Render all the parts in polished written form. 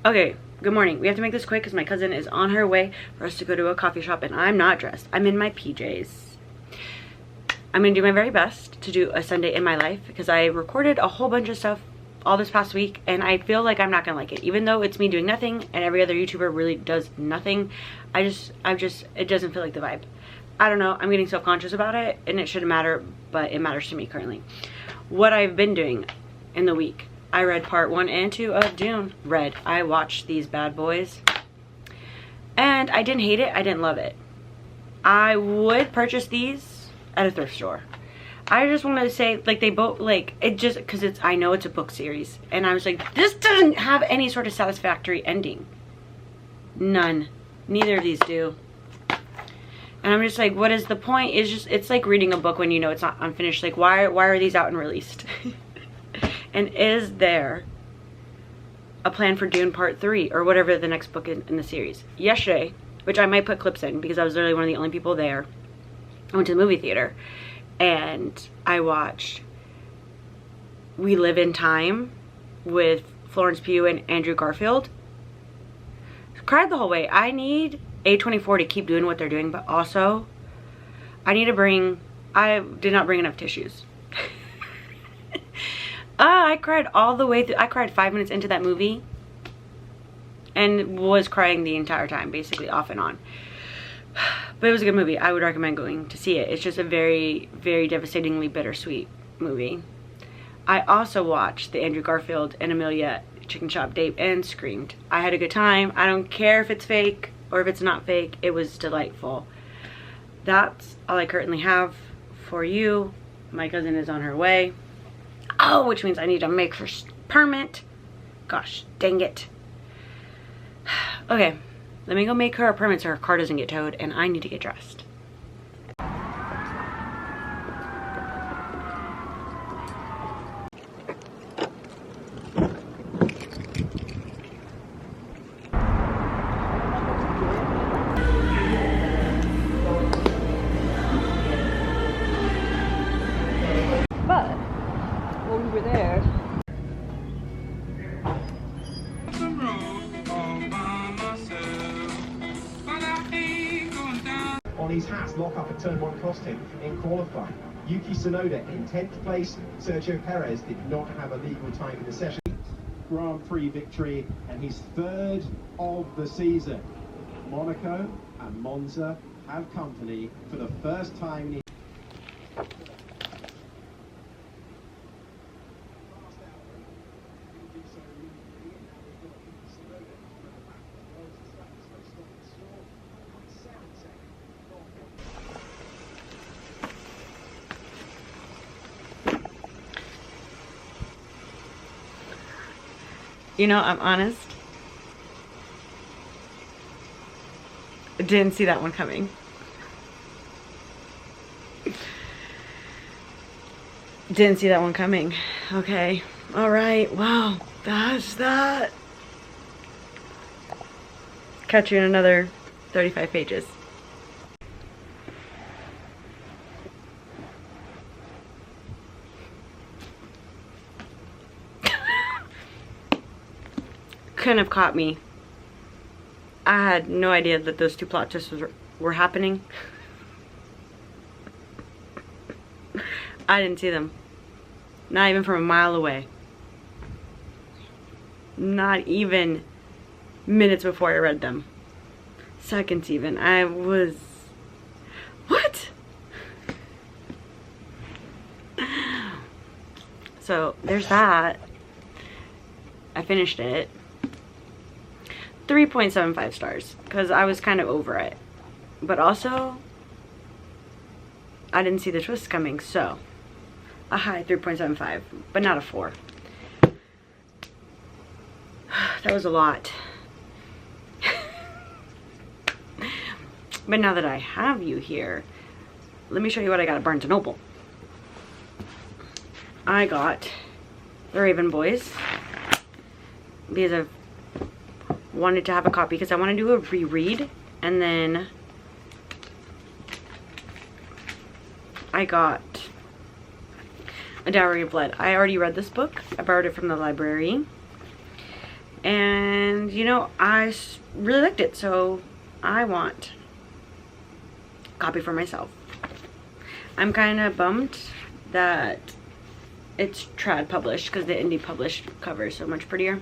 Okay, good morning. We have to make this quick because my cousin is on her way for us to go to a coffee shop and I'm not dressed. I'm in my PJs. I'm gonna do my very best to do a Sunday in my life because I recorded a whole bunch of stuff all this past week and I feel like I'm not gonna like it. Even though it's me doing nothing and every other YouTuber really does nothing, it doesn't feel like the vibe. I don't know, I'm getting self-conscious about it and it shouldn't matter, but it matters to me currently. What I've been doing in the week. I read part 1 and 2 of Dune. I watched these bad boys. And I didn't hate it, I didn't love it. I would purchase these at a thrift store. I just wanted to say, like, they both, like, it just, because I know it's a book series. And I was like, this doesn't have any sort of satisfactory ending. None. Neither of these do. And I'm just like, what is the point? It's like reading a book when you know it's not unfinished. Like, why are these out and released? And is there a plan for Dune Part 3 or whatever the next book in the series? Yesterday, which I might put clips in because I was literally one of the only people there, I went to the movie theater and I watched We Live in Time with Florence Pugh and Andrew Garfield. Cried the whole way. I need A24 to keep doing what they're doing, but also I did not bring enough tissues. I cried all the way through. I cried 5 minutes into that movie and was crying the entire time, basically off and on. But it was a good movie. I would recommend going to see it. It's just a very, very devastatingly bittersweet movie. I also watched the Andrew Garfield and Amelia Chicken Shop date and screamed. I had a good time. I don't care if it's fake or if it's not fake. It was delightful. That's all I currently have for you. My cousin is on her way. Oh, which means I need to make her permit. Gosh, dang it. Okay, let me go make her a permit so her car doesn't get towed and I need to get dressed. On his hats, lock up a turn 1 cost him in qualifying. Yuki Tsunoda in 10th place. Sergio Perez did not have a legal time in the session. Grand Prix victory and his 3rd of the season. Monaco and Monza have company for the first time in You know, I'm honest. Didn't see that one coming. Didn't see that one coming. Okay. All right. Wow. That's that. Catch you in another 35 pages. Couldn't have caught me. I had no idea that those 2 plot twists were happening. I didn't see them. Not even from a mile away. Not even minutes before I read them. Seconds even. I was... What? So, there's that. I finished it. 3.75 stars because I was kind of over it, but also I didn't see the twist coming, so a high 3.75 but not a 4. That was a lot. But now that I have you here, let me show you what I got at Barnes & Noble. I got The Raven Boys because I've wanted to have a copy because I want to do a reread, and then I got A Dowry of Blood. I already read this book. I borrowed it from the library. And you know, I really liked it, so I want a copy for myself. I'm kind of bummed that it's trad published because the indie published cover is so much prettier.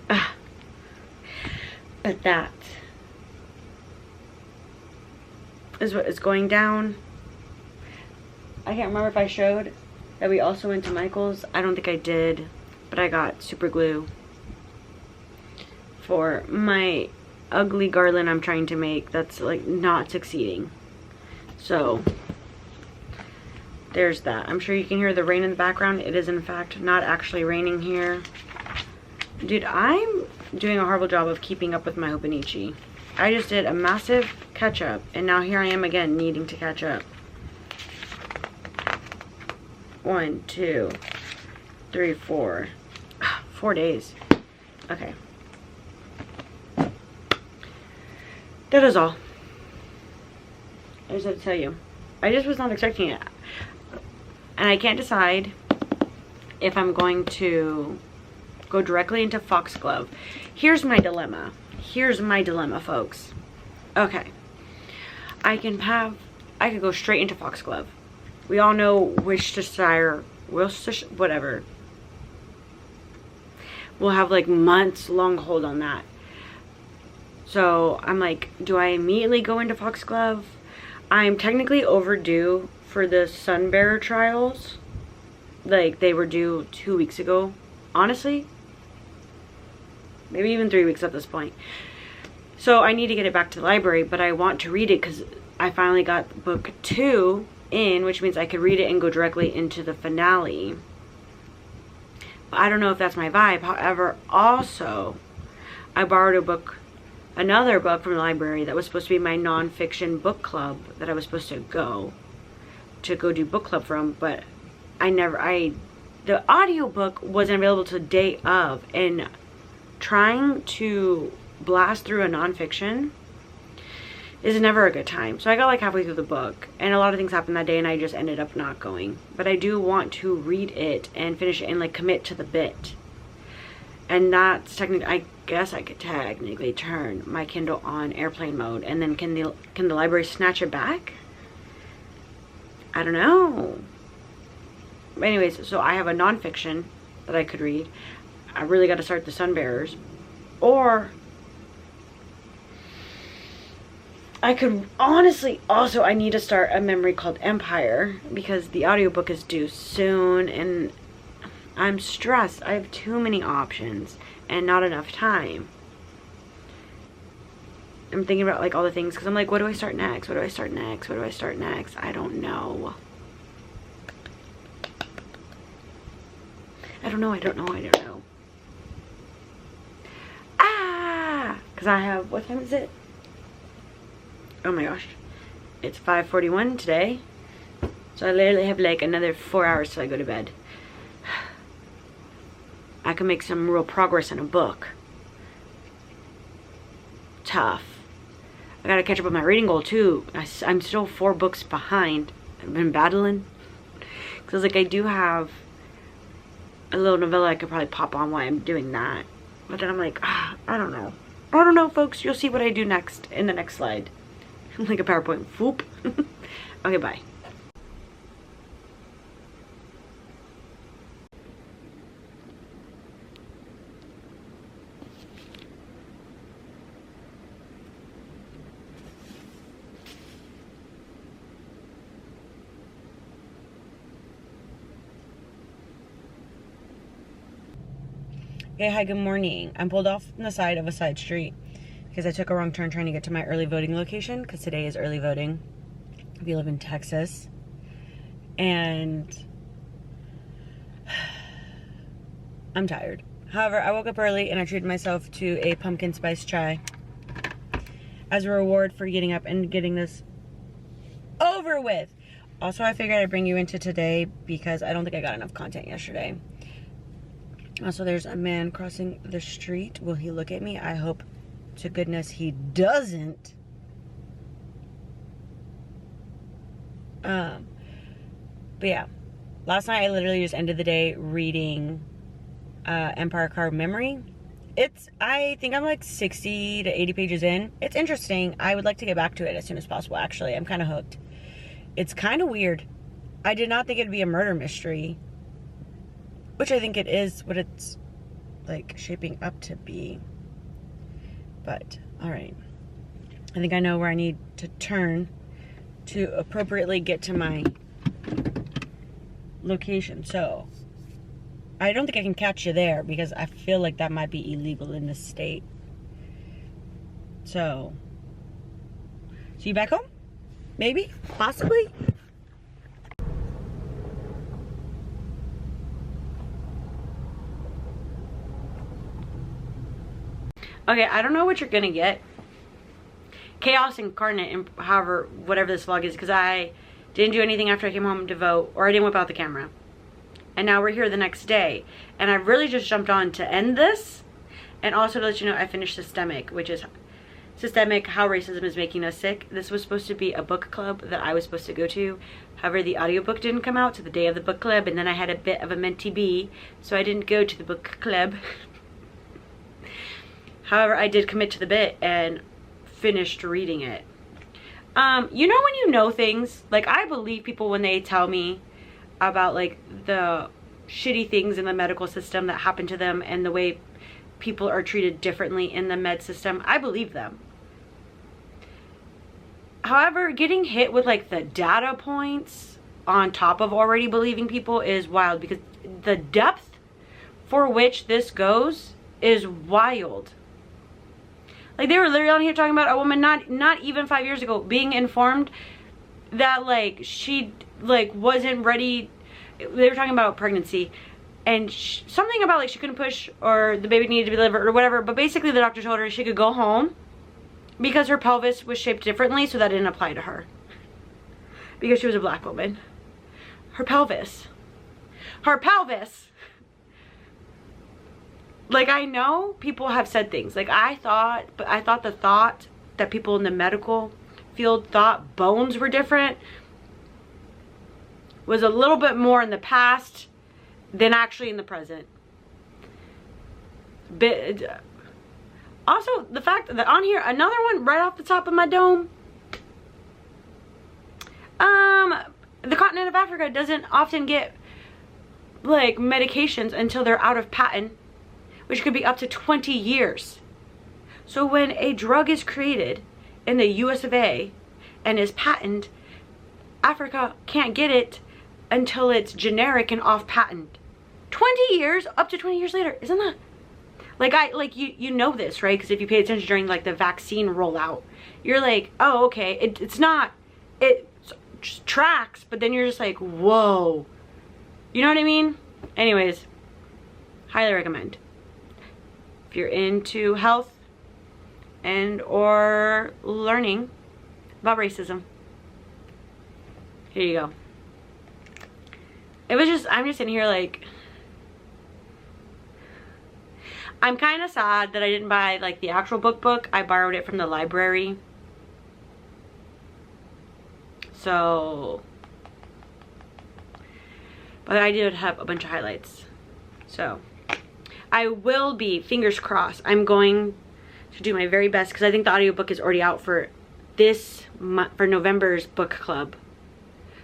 But that is what is going down. I can't remember if I showed that we also went to Michael's. I don't think I did, but I got super glue for my ugly garland I'm trying to make that's like not succeeding. So there's that. I'm sure you can hear the rain in the background. It is in fact not actually raining here. Dude, I'm doing a horrible job of keeping up with my Hobonichi. I just did a massive catch up and now here I am again needing to catch up. 1, 2, 3, 4. 4 days. Okay. That is all. I just have to tell you. I just was not expecting it. And I can't decide if I'm going to go directly into Foxglove. Here's my dilemma. Here's my dilemma, folks. Okay. I could go straight into Foxglove. We all know Worcestershire, whatever. We'll have like months long hold on that. So I'm like, do I immediately go into Foxglove? I'm technically overdue for the Sunbearer trials. Like they were due 2 weeks ago. Honestly, maybe even 3 weeks at this point. So I need to get it back to the library, but I want to read it because I finally got book 2 in, which means I could read it and go directly into the finale. But I don't know if that's my vibe. However, also, I borrowed another book from the library that was supposed to be my nonfiction book club that I was supposed to go do book club from, but the audiobook wasn't available till the day of, and trying to blast through a nonfiction is never a good time. So I got like halfway through the book and a lot of things happened that day and I just ended up not going. But I do want to read it and finish it and like commit to the bit. And that's technically, I guess I could technically turn my Kindle on airplane mode and then can the library snatch it back? I don't know. But anyways, so I have a nonfiction that I could read. I really got to start the Sunbearers. Or I could honestly also, I need to start A Memory Called Empire because the audiobook is due soon and I'm stressed. I have too many options and not enough time. I'm thinking about like all the things because I'm like, what do I start next? What do I start next? What do I start next? I don't know. I don't know. Because I have, what time is it? Oh my gosh. It's 5:41 today. So I literally have like another 4 hours till I go to bed. I can make some real progress in a book. Tough. I gotta catch up with my reading goal too. I'm still 4 books behind. I've been battling. Because like I do have a little novella I could probably pop on while I'm doing that. But then I'm like, I don't know. I don't know, folks. You'll see what I do next in the next slide. Like a PowerPoint. Whoop. Okay, bye. Okay, hi, good morning. I'm pulled off on the side of a side street because I took a wrong turn trying to get to my early voting location because today is early voting if you live in Texas. And I'm tired. However, I woke up early and I treated myself to a pumpkin spice chai as a reward for getting up and getting this over with. Also, I figured I'd bring you into today because I don't think I got enough content yesterday. Also, there's a man crossing the street. Will he look at me? I hope to goodness he doesn't. But yeah, last night I literally just ended the day reading Empire Card Memory. I think I'm like 60 to 80 pages in. It's interesting. I would like to get back to it as soon as possible, actually. I'm kind of hooked. It's kind of weird. I did not think it'd be a murder mystery, which I think it is what it's like shaping up to be. But, alright. I think I know where I need to turn to appropriately get to my location. So, I don't think I can catch you there because I feel like that might be illegal in this state. So, see you back home? Maybe? Possibly? Okay, I don't know what you're gonna get. Chaos incarnate, and however, whatever this vlog is, because I didn't do anything after I came home to vote, or I didn't whip out the camera. And now we're here the next day. And I really just jumped on to end this, and also to let you know I finished Systemic, which is Systemic, How Racism is Making Us Sick. This was supposed to be a book club that I was supposed to go to. However, the audiobook didn't come out to the day of the book club, and then I had a bit of a mentee bee, so I didn't go to the book club. However, I did commit to the bit and finished reading it. You know when you know things? Like, I believe people when they tell me about, like, the shitty things in the medical system that happen to them and the way people are treated differently in the med system. I believe them. However, getting hit with, like, the data points on top of already believing people is wild, because the depth for which this goes is wild. Like, they were literally on here talking about a woman not even 5 years ago being informed that, like, she, like, wasn't ready. They were talking about pregnancy and something about, like, she couldn't push or the baby needed to be delivered or whatever. But basically the doctor told her she could go home because her pelvis was shaped differently, so that didn't apply to her because she was a black woman. Her pelvis. Like, I know people have said things. Like, I thought the thought that people in the medical field thought bones were different was a little bit more in the past than actually in the present. But also, the fact that on here, another one right off the top of my dome, the continent of Africa doesn't often get, like, medications until they're out of patent, which could be up to 20 years. So when a drug is created in the US of A and is patented, Africa can't get it until it's generic and off patent. 20 years, up to 20 years later. Isn't that, like, you know this, right? Because if you pay attention during, like, the vaccine rollout, you're like, oh, okay, it's not, it just tracks, but then you're just like, whoa. You know what I mean? Anyways, highly recommend. If you're into health and or learning about racism, here you go. It was just, I'm just sitting here like, I'm kind of sad that I didn't buy, like, the actual book. I borrowed it from the library. So, but I did have a bunch of highlights. So, I will be, fingers crossed, I'm going to do my very best, because I think the audiobook is already out for this month, for November's book club.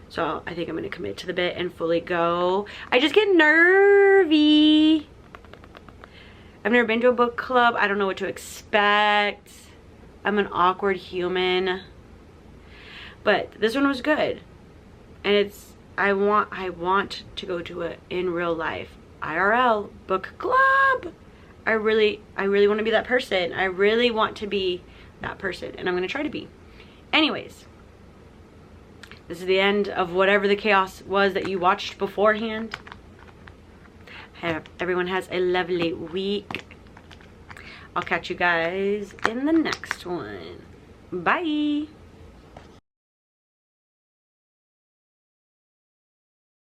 So I think I'm going to commit to the bit and fully go. I just get nervy. I've never been to a book club. I don't know what to expect. I'm an awkward human. But this one was good. And it's, I want to go to it in real life. IRL book club. I really want to be that person. I really want to be that person, and I'm going to try to be. Anyways, this is the end of whatever the chaos was that you watched beforehand. Everyone has a lovely week. I'll catch you guys in the next one. Bye.